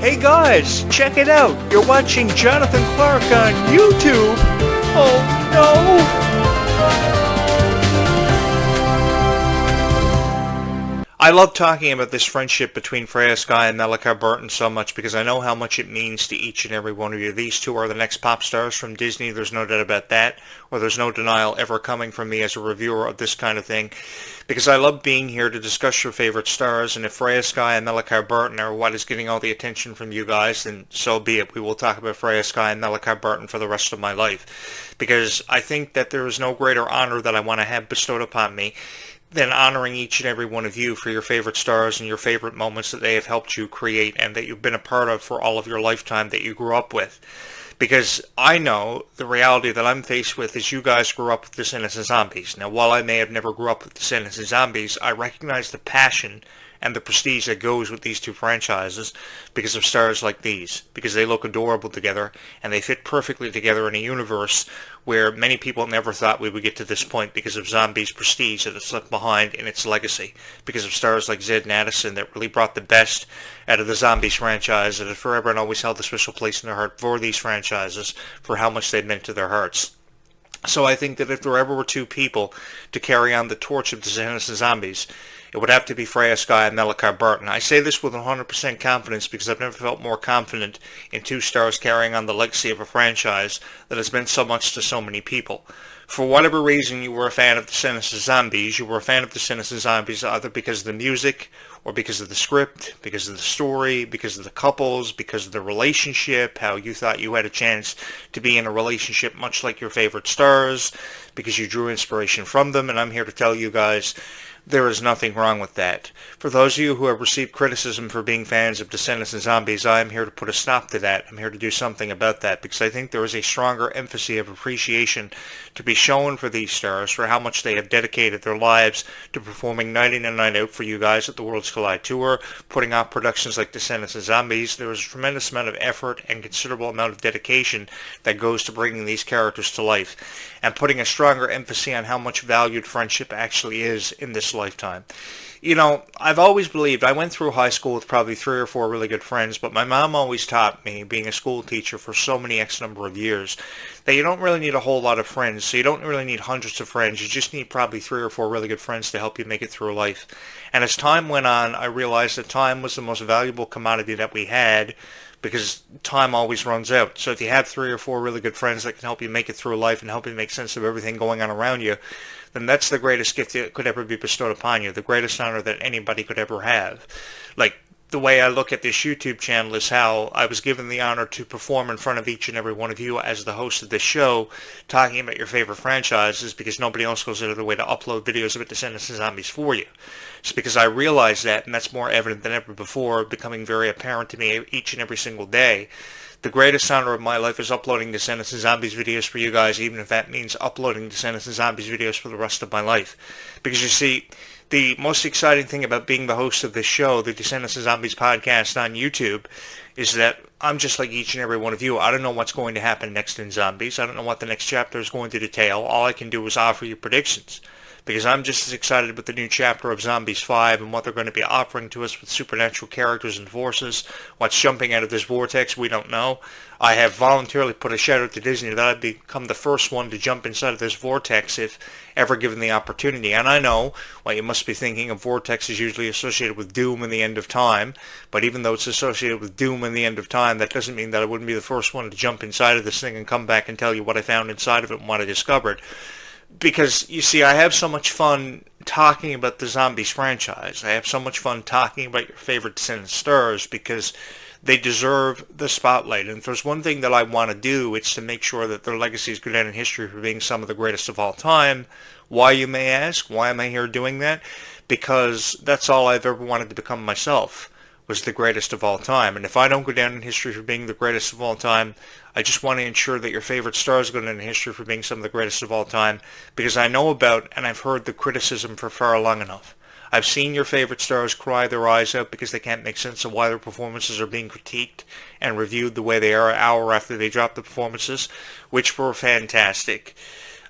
Hey guys, check it out. You're watching Jonathan Clarke on YouTube. Oh no. I love talking about this friendship between Freya, Skye, and Clarke so much because I know how much it means to each and every one of you. These two are the next pop stars from Disney. There's no doubt about that, or there's no denial ever coming from me as a reviewer of this kind of thing, because I love being here to discuss your favorite stars. And if Freya, Skye, and Clarke are what is getting all the attention from you guys, then so be it. We will talk about Freya, Skye, and Clarke for the rest of my life, because I think that there is no greater honor that I want to have bestowed upon me than honoring each and every one of you for your favorite stars and your favorite moments that they have helped you create and that you've been a part of for all of your lifetime that you grew up with. Because I know the reality that I'm faced with is you guys grew up with Descendants and Zombies. Now, while I may have never grew up with Descendants and Zombies, I recognize the passion and the prestige that goes with these two franchises because of stars like these, because they look adorable together and they fit perfectly together in a universe where many people never thought we would get to this point because of Zombies' prestige that it's left behind in its legacy, because of stars like Zed and Addison that really brought the best out of the Zombies franchise and have forever and always held a special place in their heart for these franchises, for how much they meant to their hearts. So I think that if there ever were two people to carry on the torch of Descendants and Zombies, it would have to be Freya, Skye, and Clarke. I say this with 100% confidence because I've never felt more confident in two stars carrying on the legacy of a franchise that has meant so much to so many people. For whatever reason you were a fan of Descendants and Zombies, you were a fan of Descendants and Zombies either because of the music, or because of the script, because of the story, because of the couples, because of the relationship, how you thought you had a chance to be in a relationship much like your favorite stars, because you drew inspiration from them, and I'm here to tell you guys, there is nothing wrong with that. For those of you who have received criticism for being fans of Descendants and Zombies, I am here to put a stop to that. I'm here to do something about that because I think there is a stronger emphasis of appreciation to be shown for these stars for how much they have dedicated their lives to performing night in and night out for you guys at the Worlds Collide Tour, putting out productions like Descendants and Zombies. There is a tremendous amount of effort and considerable amount of dedication that goes to bringing these characters to life and putting a stronger emphasis on how much valued friendship actually is in this lifetime. You know, I've always believed, I went through high school with probably 3 or 4 really good friends, but my mom always taught me, being a school teacher for so many X number of years, that you don't really need a whole lot of friends. So you don't really need hundreds of friends. You just need probably 3 or 4 really good friends to help you make it through life. And as time went on, I realized that time was the most valuable commodity that we had, because time always runs out. So if you have 3 or 4 really good friends that can help you make it through life and help you make sense of everything going on around you, then that's the greatest gift that could ever be bestowed upon you, the greatest honor that anybody could ever have. Like, the way I look at this YouTube channel is how I was given the honor to perform in front of each and every one of you as the host of this show, talking about your favorite franchises, because nobody else goes out of their way to upload videos about Descendants and Zombies for you. It's because I realize that, and that's more evident than ever before, becoming very apparent to me each and every single day. The greatest honor of my life is uploading Descendants and Zombies videos for you guys, even if that means uploading Descendants and Zombies videos for the rest of my life. Because you see, the most exciting thing about being the host of this show, the Descendants and Zombies podcast on YouTube, is that I'm just like each and every one of you. I don't know what's going to happen next in Zombies. I don't know what the next chapter is going to detail. All I can do is offer you predictions, because I'm just as excited about the new chapter of Zombies 5 and what they're going to be offering to us with supernatural characters and forces. What's jumping out of this vortex, we don't know. I have voluntarily put a shout out to Disney that I'd become the first one to jump inside of this vortex if ever given the opportunity. And I know what you must be thinking, a vortex is usually associated with doom and the end of time. But even though it's associated with doom and the end of time, that doesn't mean that I wouldn't be the first one to jump inside of this thing and come back and tell you what I found inside of it and what I discovered. Because, you see, I have so much fun talking about the Zombies franchise. I have so much fun talking about your favorite Descendants stars because they deserve the spotlight. And if there's one thing that I want to do, it's to make sure that their legacies go down in history for being some of the greatest of all time. Why, you may ask? Why am I here doing that? Because that's all I've ever wanted to become myself, was the greatest of all time. And if I don't go down in history for being the greatest of all time, I just want to ensure that your favorite stars go down in history for being some of the greatest of all time, because I know about and I've heard the criticism for far long enough. I've seen your favorite stars cry their eyes out because they can't make sense of why their performances are being critiqued and reviewed the way they are an hour after they drop the performances, which were fantastic.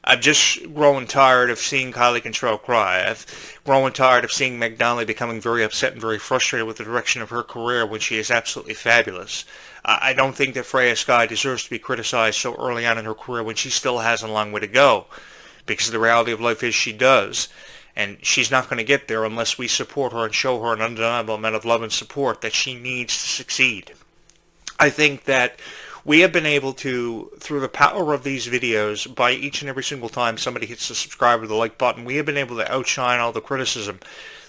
I'm just growing tired of seeing Kylie Control cry. I've grown tired of seeing Meg Donnelly becoming very upset and very frustrated with the direction of her career when she is absolutely fabulous. I don't think that Freya Skye deserves to be criticized so early on in her career when she still has a long way to go, because the reality of life is she does. And she's not going to get there unless we support her and show her an undeniable amount of love and support that she needs to succeed. I think that we have been able to, through the power of these videos, by each and every single time somebody hits the subscribe or the like button, we have been able to outshine all the criticism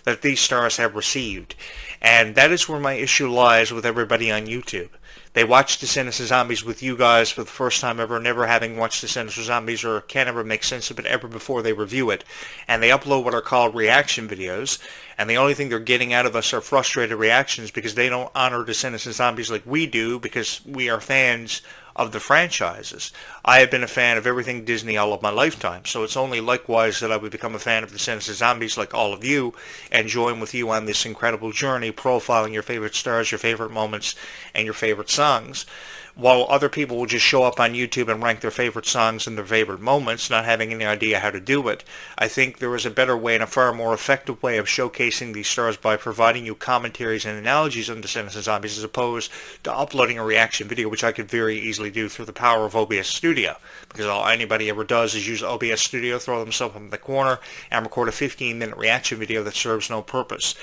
that these stars have received. And that is where my issue lies with everybody on YouTube. They watch Descendants of Zombies with you guys for the first time ever, never having watched Descendants of Zombies or can't ever make sense of it ever before they review it. And they upload what are called reaction videos. And the only thing they're getting out of us are frustrated reactions because they don't honor Descendants of Zombies like we do because we are fans of the franchises. I have been a fan of everything Disney all of my lifetime, so it's only likewise that I would become a fan of Descendants of Zombies like all of you and join with you on this incredible journey profiling your favorite stars, your favorite moments, and your favorite songs. While other people will just show up on YouTube and rank their favorite songs and their favorite moments, not having any idea how to do it, I think there is a better way and a far more effective way of showcasing these stars by providing you commentaries and analogies on Descendants of Zombies as opposed to uploading a reaction video, which I could very easily do through the power of OBS Studio. Because all anybody ever does is use OBS Studio, throw themselves in the corner, and record a 15-minute reaction video that serves no purpose.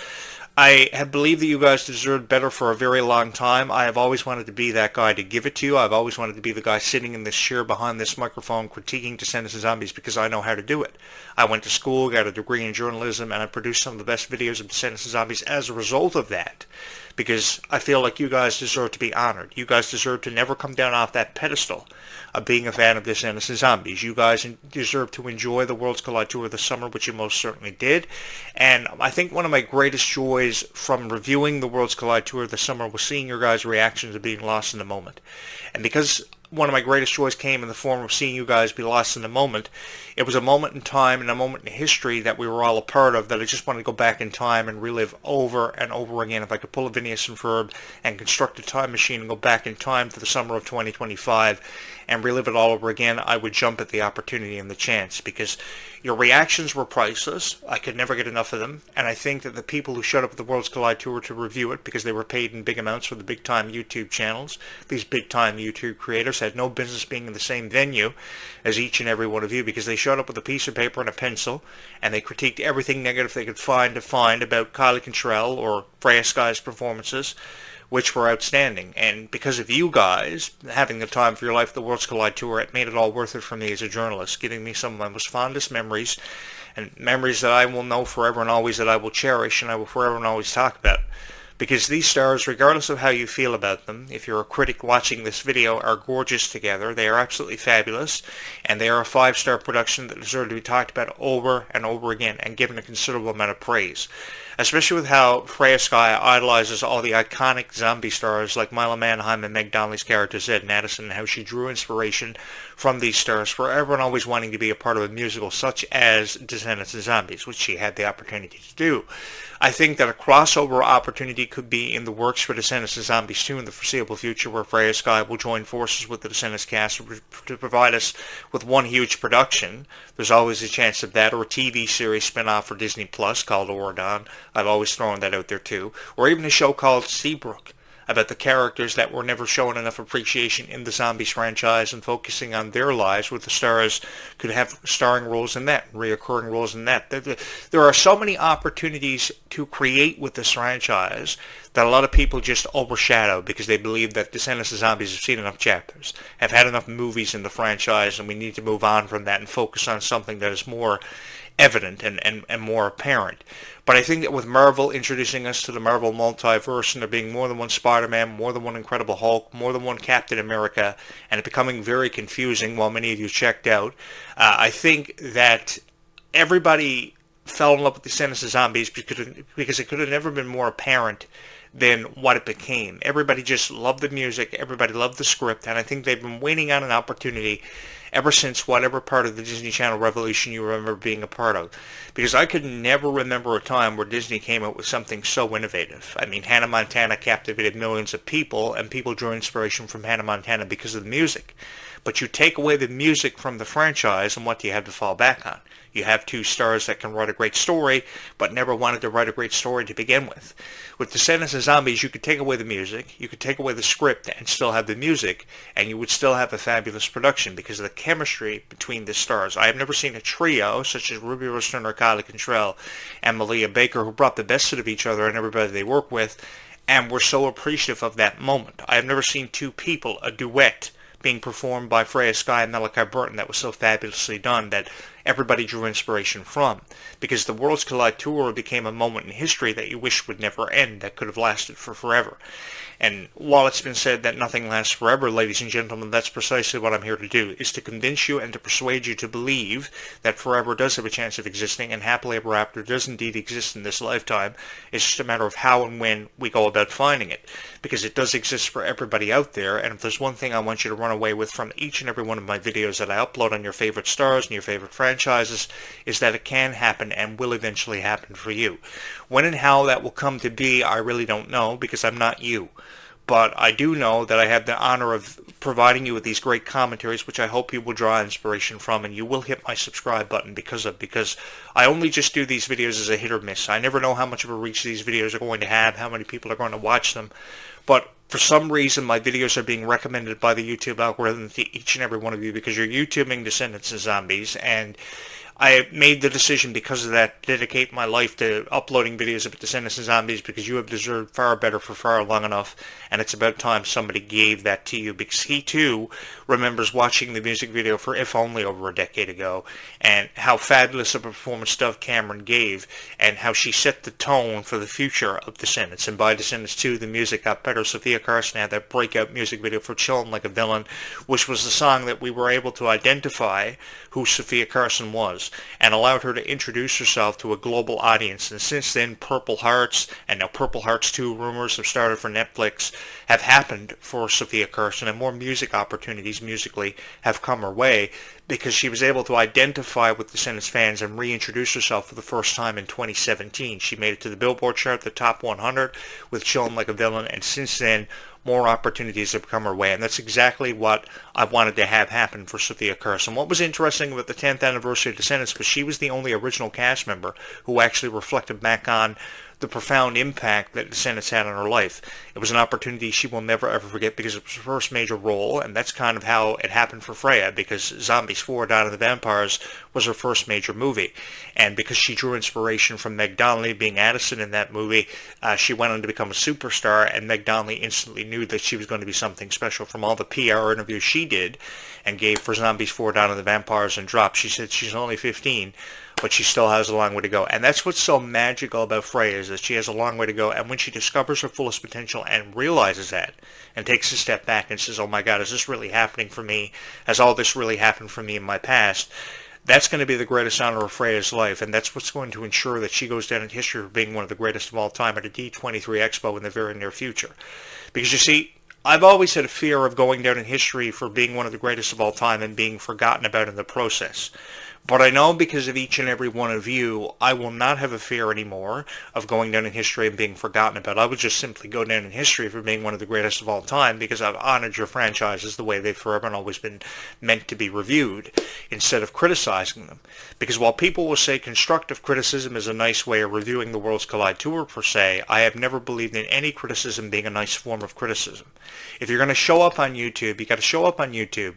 I have believed that you guys deserved better for a very long time. I have always wanted to be that guy to give it to you. I've always wanted to be the guy sitting in this chair behind this microphone critiquing Descendants of Zombies because I know how to do it. I went to school, got a degree in journalism, and I produced some of the best videos of Descendants of Zombies as a result of that. Because I feel like you guys deserve to be honored. You guys deserve to never come down off that pedestal of being a fan of Descendants of Zombies. You guys deserve to enjoy the Worlds Collide Tour this summer, which you most certainly did. And I think one of my greatest joys from reviewing the Worlds Collide Tour this summer was seeing your guys' reactions to being lost in the moment. And because one of my greatest joys came in the form of seeing you guys be lost in the moment, it was a moment in time and a moment in history that we were all a part of that I just wanted to go back in time and relive over and over again. If I could pull a Phineas and Ferb and construct a time machine and go back in time to the summer of 2025 and relive it all over again, I would jump at the opportunity and the chance because your reactions were priceless. I could never get enough of them. And I think that the people who showed up at the Worlds Collide Tour to review it because they were paid in big amounts for the big-time YouTube channels, these big-time YouTube creators had no business being in the same venue as each and every one of you because they showed up with a piece of paper and a pencil and they critiqued everything negative they could find about Kylie Contrell or Freya Skye's performances, which were outstanding. And because of you guys having the time for your life, the Worlds Collide Tour, it made it all worth it for me as a journalist, giving me some of my most fondest memories, and memories that I will know forever and always, that I will cherish and I will forever and always talk about. Because these stars, regardless of how you feel about them, if you're a critic watching this video, are gorgeous together. They are absolutely fabulous, and they are a 5-star production that deserve to be talked about over and over again and given a considerable amount of praise. Especially with how Freya Skye idolizes all the iconic zombie stars like Mila Manheim and Meg Donnelly's character Zed and Addison, and how she drew inspiration from these stars, forever and always wanting to be a part of a musical such as Descendants of Zombies, which she had the opportunity to do. I think that a crossover opportunity could be in the works for Descendants of Zombies 2 in the foreseeable future, where Freya Skye will join forces with the Descendants cast to provide us with one huge production. There's always a chance of that, or a TV series spin-off for Disney Plus called Oregon. I've always thrown that out there too. Or even a show called Seabrook, about the characters that were never shown enough appreciation in the Zombies franchise, and focusing on their lives, with the stars could have starring roles in that, reoccurring roles in that. There are so many opportunities to create with this franchise that a lot of people just overshadow because they believe that Descendants of Zombies have seen enough chapters, have had enough movies in the franchise, and we need to move on from that and focus on something that is more evident and more apparent. But I think that with Marvel introducing us to the Marvel multiverse, and there being more than one Spider-Man, more than one Incredible Hulk, more than one Captain America, and it becoming very confusing while many of you checked out, I think that everybody fell in love with Descendants of Zombies because it could have never been more apparent than what it became. Everybody just loved the music, everybody loved the script, and I think they've been waiting on an opportunity ever since whatever part of the Disney Channel revolution you remember being a part of. Because I could never remember a time where Disney came out with something so innovative. I mean, Hannah Montana captivated millions of people, and people drew inspiration from Hannah Montana because of the music. But you take away the music from the franchise, and what do you have to fall back on? You have two stars that can write a great story, but never wanted to write a great story to begin with. With Descendants and Zombies, you could take away the music, you could take away the script and still have the music, and you would still have a fabulous production because of the chemistry between the stars. I have never seen a trio such as Ruby Rooster and Kylie Cantrell and Malia Baker, who brought the best out of each other and everybody they work with, and were so appreciative of that moment. I have never seen two people, a duet, being performed by Freya, Skye, and Malachi Burton that was so fabulously done that everybody drew inspiration from, because the Worlds Collide Tour became a moment in history that you wish would never end, that could have lasted for forever. And while it's been said that nothing lasts forever, ladies and gentlemen, that's precisely what I'm here to do, is to convince you and to persuade you to believe that forever does have a chance of existing, and happily ever after does indeed exist in this lifetime. It's just a matter of how and when we go about finding it, because it does exist for everybody out there. And if there's one thing I want you to run away with from each and every one of my videos that I upload on your favorite stars and your favorite franchises, is that it can happen and will eventually happen for you. When and how that will come to be, I really don't know, because I'm not you. But I do know that I have the honor of providing you with these great commentaries, which I hope you will draw inspiration from, and you will hit my subscribe button because I only just do these videos as a hit or miss. I never know how much of a reach these videos are going to have, how many people are going to watch them. But for some reason, my videos are being recommended by the YouTube algorithm to each and every one of you because you're YouTubing Descendants and Zombies, and I made the decision because of that to dedicate my life to uploading videos of Descendants and Zombies, because you have deserved far better for far long enough, and it's about time somebody gave that to you, because he too remembers watching the music video for If Only over a decade ago, and how fabulous a performance Dove Cameron gave, and how she set the tone for the future of Descendants. And by Descendants 2, the music got better. Sophia Carson had that breakout music video for Chillin' Like a Villain, which was the song that we were able to identify who Sophia Carson was, and allowed her to introduce herself to a global audience. And since then, Purple Hearts, and now Purple Hearts 2 rumors have started for Netflix, have happened for Sophia Carson, and more music opportunities musically have come her way, because she was able to identify with Descendants fans and reintroduce herself for the first time in 2017. She made it to the Billboard chart, the top 100, with Chillin' Like a Villain, and since then, more opportunities have come her way, and that's exactly what I wanted to have happen for Sophia Carson. What was interesting about the 10th anniversary of Descendants was she was the only original cast member who actually reflected back on the profound impact that Descendants had on her life. It was an opportunity she will never ever forget, because it was her first major role, and that's kind of how it happened for Freya, because Zombies 4: Dawn of the Vampires was her first major movie. And because she drew inspiration from Meg Donnelly being Addison in that movie, she went on to become a superstar, and Meg Donnelly instantly knew that she was going to be something special from all the PR interviews she did and gave for Zombies 4: Dawn of the Vampires and Drop. She said she's only 15, but she still has a long way to go. And that's what's so magical about Freya, is that she has a long way to go, and when she discovers her fullest potential and realizes that, and takes a step back and says, oh my God, is this really happening for me? Has all this really happened for me in my past? That's going to be the greatest honor of Freya's life, and that's what's going to ensure that she goes down in history for being one of the greatest of all time at a D23 Expo in the very near future. Because you see, I've always had a fear of going down in history for being one of the greatest of all time and being forgotten about in the process. But I know, because of each and every one of you, I will not have a fear anymore of going down in history and being forgotten about. I would just simply go down in history for being one of the greatest of all time, because I've honored your franchises the way they've forever and always been meant to be reviewed, instead of criticizing them. Because while people will say constructive criticism is a nice way of reviewing the Worlds Collide Tour per se, I have never believed in any criticism being a nice form of criticism. If you're going to show up on YouTube, you got to show up on YouTube.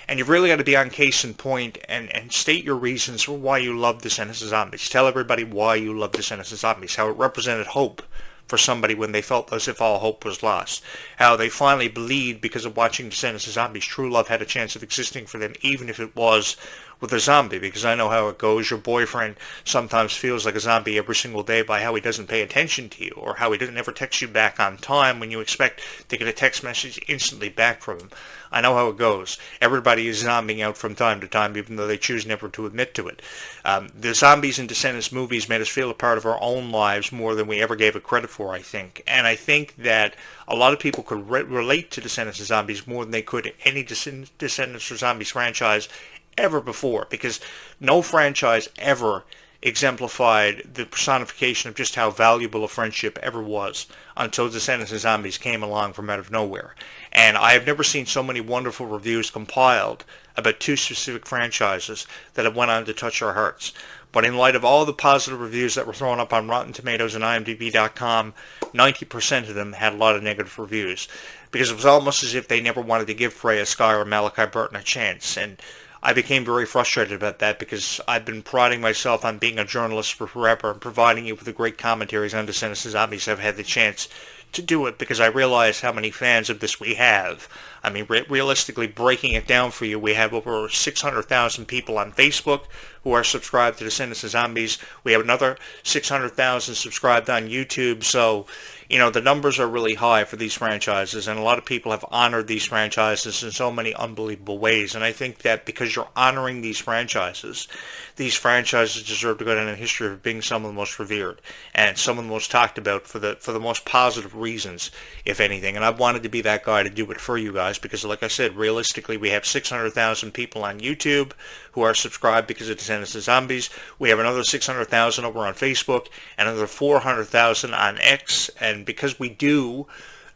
And you've really got to be on case in point and state your reasons for why you love Descendants and Zombies. Tell everybody why you love Descendants and Zombies, how it represented hope for somebody when they felt as if all hope was lost. How they finally believed, because of watching Descendants and Zombies, true love had a chance of existing for them, even if it was with a zombie. Because I know how it goes. Your boyfriend sometimes feels like a zombie every single day by how he doesn't pay attention to you, or how he doesn't ever text you back on time when you expect to get a text message instantly back from him. I know how it goes. Everybody is zombieing out from time to time, even though they choose never to admit to it. The Zombies and Descendants movies made us feel a part of our own lives more than we ever gave it credit for, I think. And I think that a lot of people could relate to Descendants and Zombies more than they could any Descendants or Zombies franchise ever before, because no franchise ever exemplified the personification of just how valuable a friendship ever was until Descendants of Zombies came along from out of nowhere. And I have never seen so many wonderful reviews compiled about two specific franchises that have went on to touch our hearts. But in light of all the positive reviews that were thrown up on Rotten Tomatoes and IMDb.com, 90% of them had a lot of negative reviews. Because it was almost as if they never wanted to give Freya, Skye, or Malachi Burton a chance. And I became very frustrated about that because I've been priding myself on being a journalist for forever and providing you with the great commentaries on Descendants of Zombies. I've had the chance to do it because I realize how many fans of this we have. I mean, realistically, breaking it down for you, we have over 600,000 people on Facebook who are subscribed to Descendants of Zombies. We have another 600,000 subscribed on YouTube. So, you know, the numbers are really high for these franchises, and a lot of people have honored these franchises in so many unbelievable ways. And I think that because you're honoring these franchises deserve to go down in history of being some of the most revered and some of the most talked about for the most positive reasons, if anything. And I've wanted to be that guy to do it for you guys because, like I said, realistically, we have 600,000 people on YouTube who are subscribed because of Descendants of Zombies. We have another 600,000 over on Facebook and another 400,000 on X. And because we do,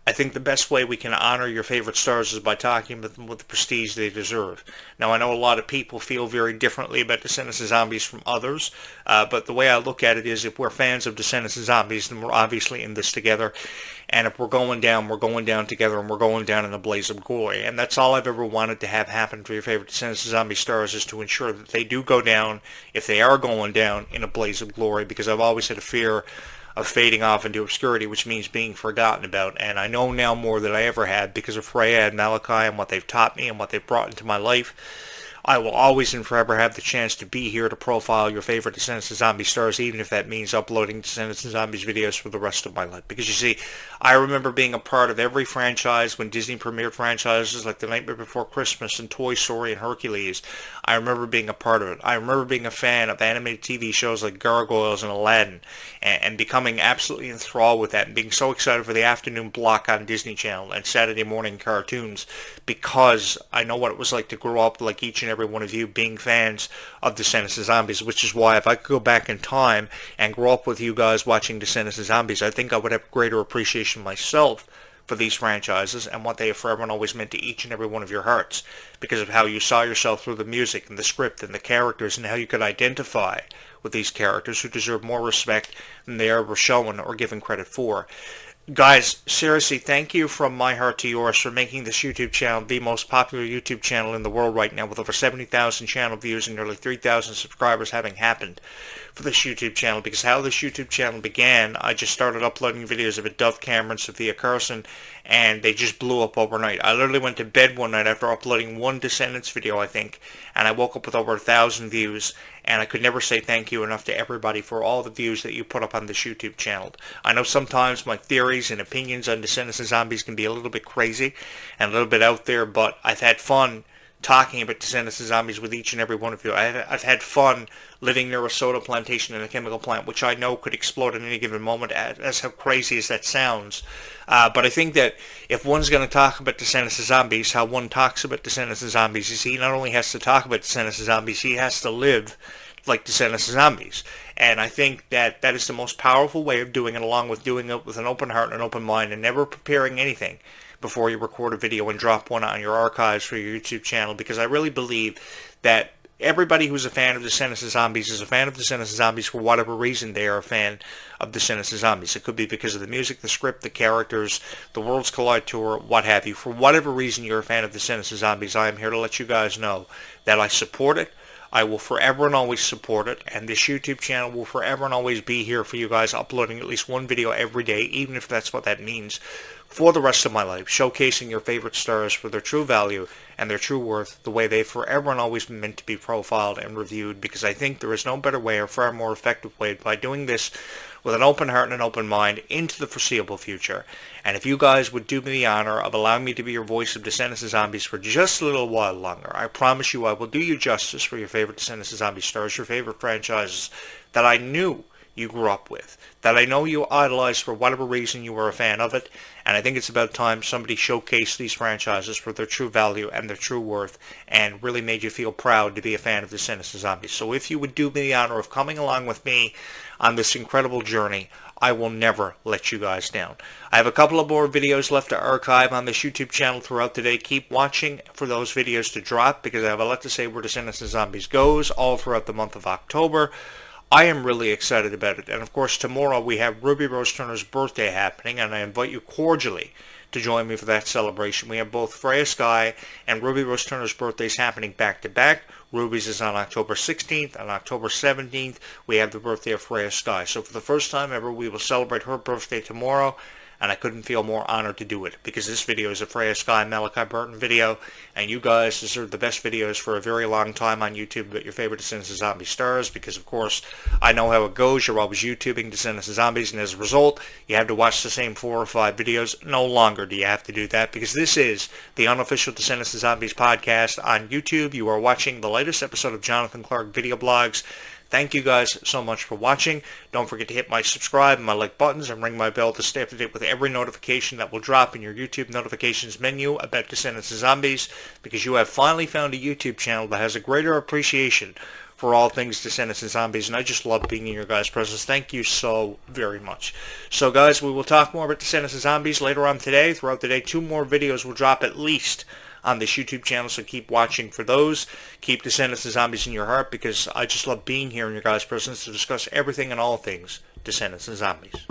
I think the best way we can honor your favorite stars is by talking about them with the prestige they deserve. Now, I know a lot of people feel very differently about Descendants of Zombies from others, but the way I look at it is if we're fans of Descendants of Zombies, then we're obviously in this together. And if we're going down together, and we're going down in a blaze of glory. And that's all I've ever wanted to have happen for your favorite Descendants of Zombie stars, is to ensure that they do go down, if they are going down, in a blaze of glory, because I've always had a fear of fading off into obscurity, which means being forgotten about. And I know now more than I ever had because of Freya and Malachi and what they've taught me and what they've brought into my life. I will always and forever have the chance to be here to profile your favorite Descendants of Zombie stars, even if that means uploading Descendants of Zombies videos for the rest of my life. Because you see, I remember being a part of every franchise when Disney premiered franchises like The Nightmare Before Christmas and Toy Story and Hercules. I remember being a part of it. I remember being a fan of animated TV shows like Gargoyles and Aladdin and becoming absolutely enthralled with that and being so excited for the afternoon block on Disney Channel and Saturday morning cartoons because I know what it was like to grow up like each and every one of you being fans of Descendants of Zombies, which is why if I could go back in time and grow up with you guys watching Descendants of Zombies, I think I would have greater appreciation myself for these franchises and what they have forever and always meant to each and every one of your hearts because of how you saw yourself through the music and the script and the characters and how you could identify with these characters who deserve more respect than they ever shown or given credit for. Guys, seriously, thank you from my heart to yours for making this YouTube channel the most popular YouTube channel in the world right now, with over 70,000 channel views and nearly 3,000 subscribers having happened for this YouTube channel. Because how this YouTube channel began, I just started uploading videos of it, Dove Cameron, Sophia Carson, and they just blew up overnight. I literally went to bed one night after uploading one Descendants video, I think, and I woke up with over 1,000 views, and I could never say thank you enough to everybody for all the views that you put up on this YouTube channel. I know sometimes my theories and opinions on Descendants of Zombies can be a little bit crazy and a little bit out there, but I've had fun talking about Descendants of Zombies with each and every one of you. I've had fun living near a soda plantation and a chemical plant, which I know could explode at any given moment, as how crazy as that sounds. But I think that if one's going to talk about Descendants of Zombies, how one talks about Descendants of Zombies is he not only has to talk about Descendants of Zombies, he has to live like Descendants of Zombies. And I think that that is the most powerful way of doing it, along with doing it with an open heart and an open mind and never preparing anything before you record a video and drop one on your archives for your YouTube channel, because I really believe that everybody who's a fan of Descendants of Zombies is a fan of Descendants of Zombies for whatever reason they are a fan of Descendants of Zombies. It could be because of the music, the script, the characters, the Worlds Collide tour, what have you. For whatever reason you're a fan of Descendants of Zombies, I am here to let you guys know that I support it. I will forever and always support it, and this YouTube channel will forever and always be here for you guys, uploading at least one video every day, even if that's what that means, for the rest of my life, showcasing your favorite stars for their true value and their true worth, the way they've forever and always been meant to be profiled and reviewed, because I think there is no better way or far more effective way by doing this with an open heart and an open mind into the foreseeable future. And if you guys would do me the honor of allowing me to be your voice of Descendants of Zombies for just a little while longer, I promise you I will do you justice for your favorite Descendants of Zombies stars, your favorite franchises that I knew you grew up with, that I know you idolized for whatever reason you were a fan of it, and I think it's about time somebody showcased these franchises for their true value and their true worth, and really made you feel proud to be a fan of Descendants of Zombies. So if you would do me the honor of coming along with me on this incredible journey, I will never let you guys down. I have a couple of more videos left to archive on this YouTube channel throughout the day. Keep watching for those videos to drop, because I have a lot to say where Descendants of Zombies goes all throughout the month of October. I am really excited about it. And of course, tomorrow we have Ruby Rose Turner's birthday happening, and I invite you cordially to join me for that celebration. We have both Freya, Skye, and Ruby Rose Turner's birthdays happening back to back. Ruby's is on October 16th. On October 17th, we have the birthday of Freya, Skye. So for the first time ever, we will celebrate her birthday tomorrow, and I couldn't feel more honored to do it, because this video is a Freya, Skye, Malachi Burton video, and you guys deserve the best videos for a very long time on YouTube about your favorite Descendants of Zombie stars, because of course I know how it goes. You're always YouTubing Descendants of Zombies, and as a result you have to watch the same 4 or 5 videos. No longer do you have to do that, because this is the unofficial Descendants of Zombies podcast on YouTube. You are watching the latest episode of Jonathan Clarke Video Blogs. Thank you guys so much for watching. Don't forget to hit my subscribe and my like buttons, and ring my bell to stay up to date with every notification that will drop in your YouTube notifications menu about Descendants of Zombies, because you have finally found a YouTube channel that has a greater appreciation for all things Descendants of Zombies, and I just love being in your guys' presence. Thank you so very much. So guys, we will talk more about Descendants of Zombies later on today. Throughout the day, 2 more videos will drop at least on this YouTube channel, so keep watching for those. Keep Descendants of Zombies in your heart, because I just love being here in your guys' presence to discuss everything and all things Descendants of Zombies.